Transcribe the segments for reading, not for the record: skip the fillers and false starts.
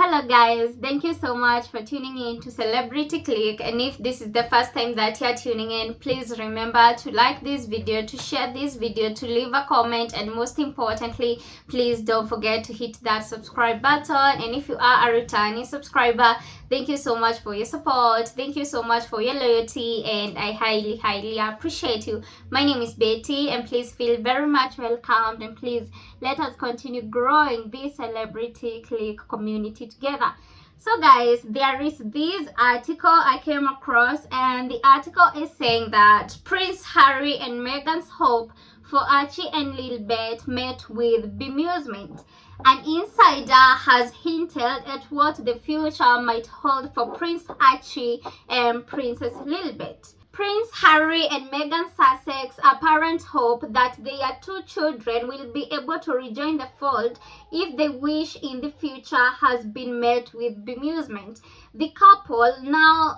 Hello guys, thank you so much for tuning in to Celebrity Click, and if this is the first time that you're tuning in, please remember to like this video, to share this video, to leave a comment, and most importantly, please don't forget to hit that subscribe button. And if you are a returning subscriber, thank you so much for your support, thank you so much for your loyalty, and I highly appreciate you. My name is Betty, and please feel very much welcomed, and please let us continue growing this Celebrity Click community together. So guys, there is this article I came across, and the article is saying that Prince Harry and Meghan's hope for Archie and Lilibet met with bemusement. An insider has hinted at what the future might hold for Prince Archie and Princess Lilibet. Prince Harry and Meghan Sussex's apparent hope that their two children will be able to rejoin the fold if they wish in the future has been met with bemusement. The couple,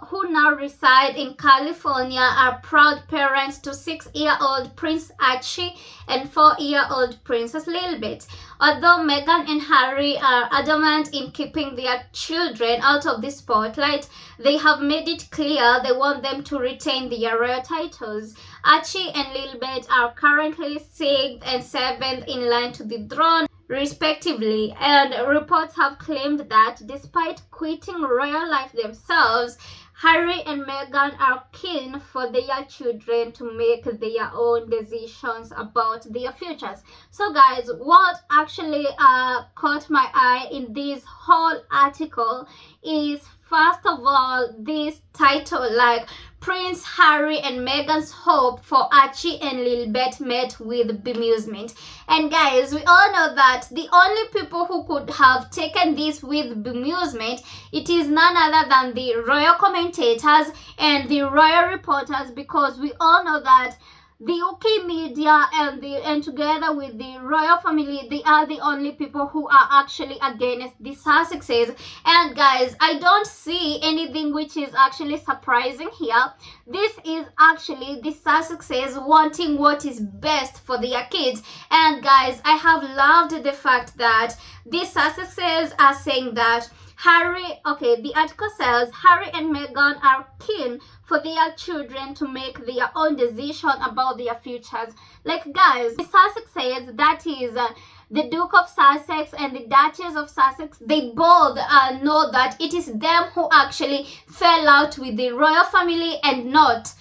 who now reside in California, are proud parents to 6-year-old Prince Archie and 4-year-old Princess Lilibet. Although Meghan and Harry are adamant in keeping their children out of the spotlight, they have made it clear they want them to retain their royal titles. Archie and Lilibet are currently 6th and 7th in line to the throne, respectively, and reports have claimed that despite quitting royal life themselves, Harry and Meghan are keen for their children to make their own decisions about their futures. So guys, what actually caught my eye in this whole article is, first of all, this title, like Prince Harry and Meghan's hope for Archie and Lilibet met with bemusement. And guys, we all know that the only people who could have taken this with bemusement, it is none other than the royal commentators and the royal reporters, because we all know that the UK media and together with the royal family, they are the only people who are actually against the Sussexes. And guys, I don't see anything which is actually surprising here. This is actually the Sussexes wanting what is best for their kids. And guys, I have loved the fact that the Sussexes are saying that the article says Harry and Meghan are keen for their children to make their own decision about their futures. Like guys, the Sussexes, that is the Duke of Sussex and the Duchess of Sussex, they both know that it is them who actually fell out with the royal family and not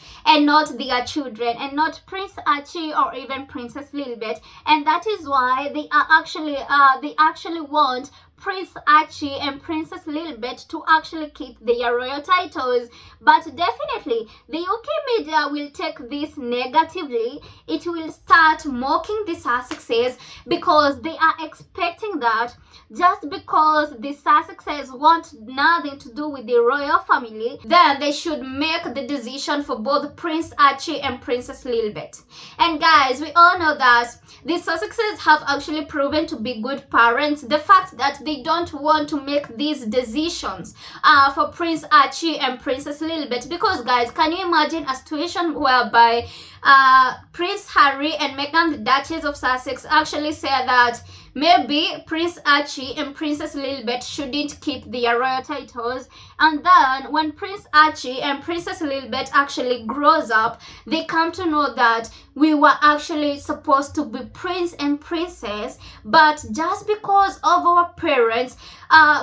their children, and not Prince Archie or even Princess Lilibet. And that is why they actually want Prince Archie and Princess Lilibet to actually keep their royal titles. But definitely the UK media will take this negatively. It will start mocking the Sussexes because they are expecting that just because the Sussexes want nothing to do with the royal family, then they should make the decision for both Prince Archie and Princess Lilibet. And guys, we all know that the Sussexes have actually proven to be good parents. The fact that they don't want to make these decisions for Prince Archie and Princess Lilibet, because guys, can you imagine a situation whereby Prince Harry and Meghan, the Duchess of Sussex, actually say that maybe Prince Archie and Princess Lilibet shouldn't keep their royal titles, and then when Prince Archie and Princess Lilibet actually grows up, they come to know that we were actually supposed to be prince and princess, but just because of our parents,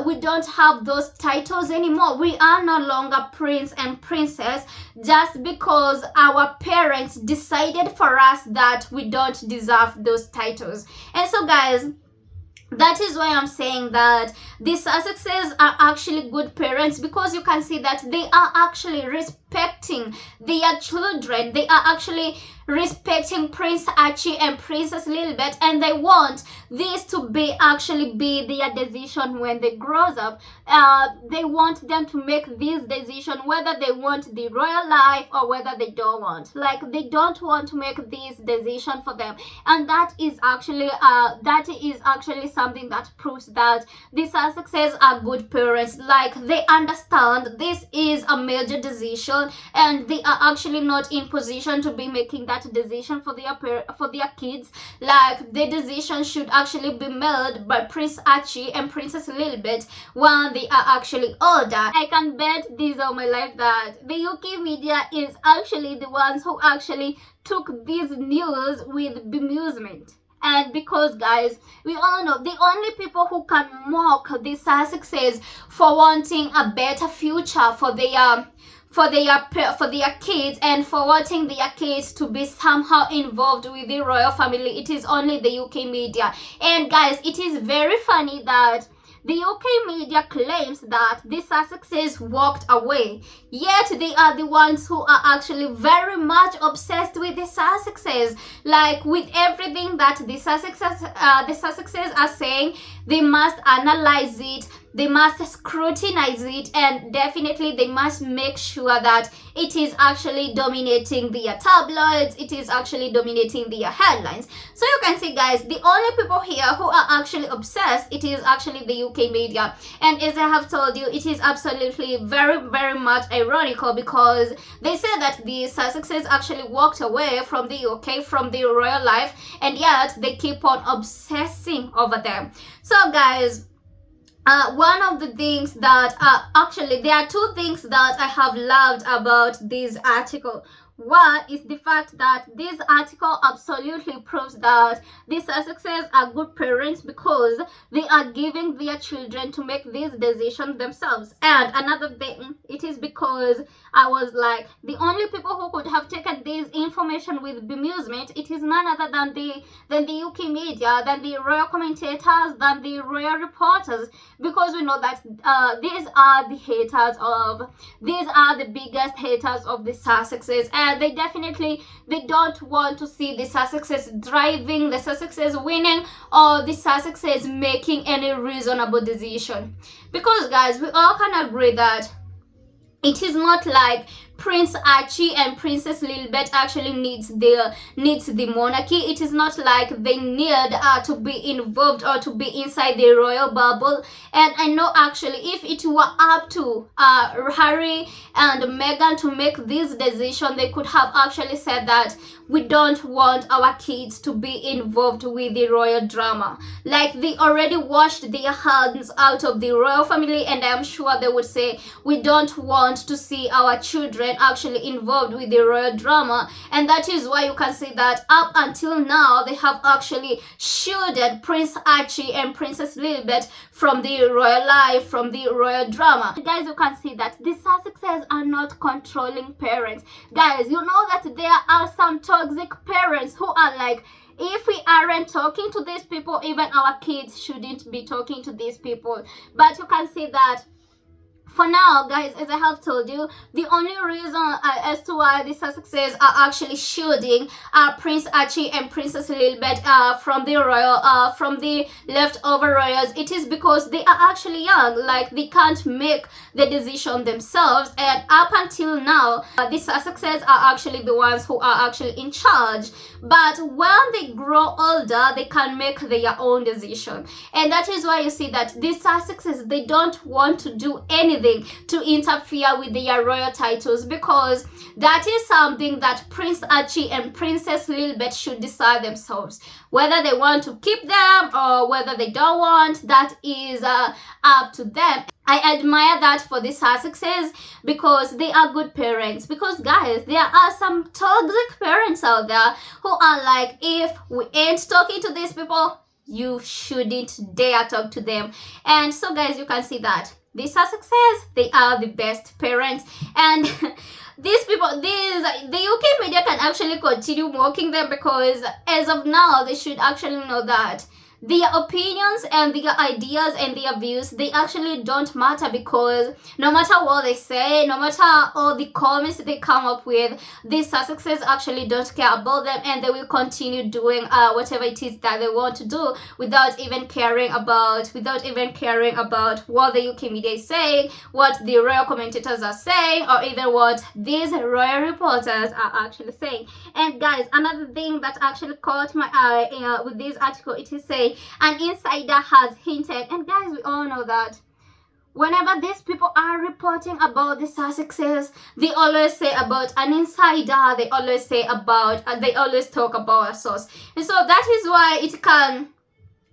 we don't have those titles anymore. We are no longer prince and princess just because our parents decided for us that we don't deserve those titles. And so guys, that is why I'm saying that the Sussexes are actually good parents, because you can see that they are actually respecting their children. They are actually respecting Prince Archie and Princess Lilibet, and they want this to be their decision when they grow up. They want them to make this decision whether they want the royal life or whether they don't want. Like, they don't want to make this decision for them, and that is actually something that proves that the Sussexes are good parents. Like, they understand this is a major decision child, and they are actually not in position to be making that decision for their kids. Like, the decision should actually be made by Prince Archie and Princess Lilibet when they are actually older. I can bet this on my life that the UK media is actually the ones who actually took this news with Bemusement. And because, guys, we all know the only people who can mock the Sussexes for wanting a better future for their kids and for wanting their kids to be somehow involved with the royal family, it is only the UK media. And guys, it is very funny that the UK media claims that the Sussexes walked away, yet they are the ones who are actually very much obsessed with the Sussexes. Like, with everything that the Sussexes are saying, they must analyze it, they must scrutinize it, and definitely they must make sure that it is actually dominating their tabloids, it is actually dominating their headlines. So you can see, guys, the only people here who are actually obsessed, it is actually the UK media. And as I have told you, it is absolutely very, very much ironical, because they say that the Sussexes actually walked away from the UK, from the royal life, and yet they keep on obsessing over them. So, guys, one of the things that actually, there are two things that I have loved about this article. One is the fact that this article absolutely proves that the Sussexes are good parents because they are giving their children to make these decisions themselves. And another thing, it is because I was like, the only people who could have taken this information with Bemusement, it is none other than the UK media, than the royal commentators, than the royal reporters, because we know that these are the biggest haters of the Sussexes. And they don't want to see the Sussexes driving, the Sussexes winning, or the Sussexes making any reasonable decision. Because, guys, we all can agree that it is not like Prince Archie and Princess Lilibet actually needs the monarchy. It is not like they need to be involved or to be inside the royal bubble. And I know, actually, if it were up to Harry and Meghan to make this decision, they could have actually said that we don't want our kids to be involved with the royal drama. Like, they already washed their hands out of the royal family, and I am sure they would say, we don't want to see our children actually involved with the royal drama. And that is why you can see that up until now they have actually shielded Prince Archie and Princess Lilibet from the royal life, from the royal drama. Guys, you can see that the Sussexes are not controlling parents. Guys, you know that there are some toxic parents who are like, if we aren't talking to these people, even our kids shouldn't be talking to these people. But you can see that for now, guys, as I have told you, the only reason as to why the Sussexes are actually shielding Prince Archie and Princess Lilibet from the leftover royals, it is because they are actually young. Like, they can't make the decision themselves, and up until now, the Sussexes are actually the ones who are actually in charge. But when they grow older, they can make their own decision, and that is why you see that the Sussexes, they don't want to do anything to interfere with their royal titles, because that is something that Prince Archie and Princess Lilibet should decide themselves. Whether they want to keep them or whether they don't want, that is up to them. I admire that for the Sussexes, because they are good parents. Because, guys, there are some toxic parents out there who are like, if we ain't talking to these people, you shouldn't dare talk to them. And so, guys, you can see that the Sussexes, they are the best parents. And these people, the UK media can actually continue mocking them, because as of now, they should actually know that their opinions and their ideas and their views, they actually don't matter, because no matter what they say, no matter all the comments they come up with, the Sussexes actually don't care about them, and they will continue doing whatever it is that they want to do without even caring about what the UK media is saying, what the royal commentators are saying, or even what these royal reporters are actually saying. And, guys, another thing that actually caught my eye with this article, it is saying an insider has hinted, and, guys, we all know that whenever these people are reporting about the success, they always say about an insider, they always say about, they always talk about a source. And so that is why it can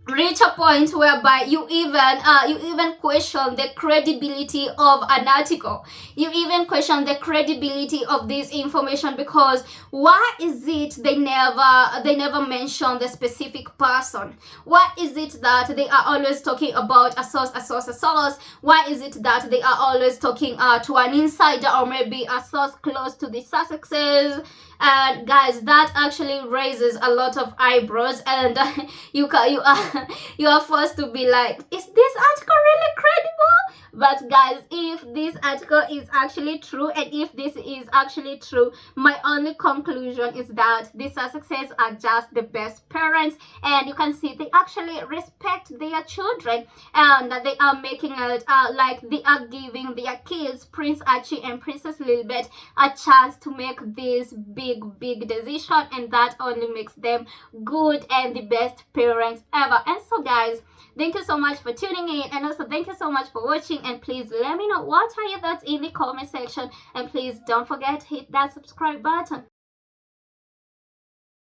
reach a point whereby you even question the credibility of an article. You even question the credibility of this information, because why is it they never mention the specific person? Why is it that they are always talking about a source? Why is it that they are always talking to an insider, or maybe a source close to the successes? And guys, that actually raises a lot of eyebrows, and you are forced to be like, is this article really credible? But guys, if this article is actually true, and if this is actually true, my only conclusion is that these successes are just the best parents, and you can see they actually respect their children, and they are making it like they are giving their kids, Prince Archie and Princess Lilibet, a chance to make this big decision, and that only makes them good and the best parents ever. And so guys, thank you so much for tuning in, and also thank you so much for watching, and please let me know what are your thoughts in the comment section, and please don't forget to hit that subscribe button.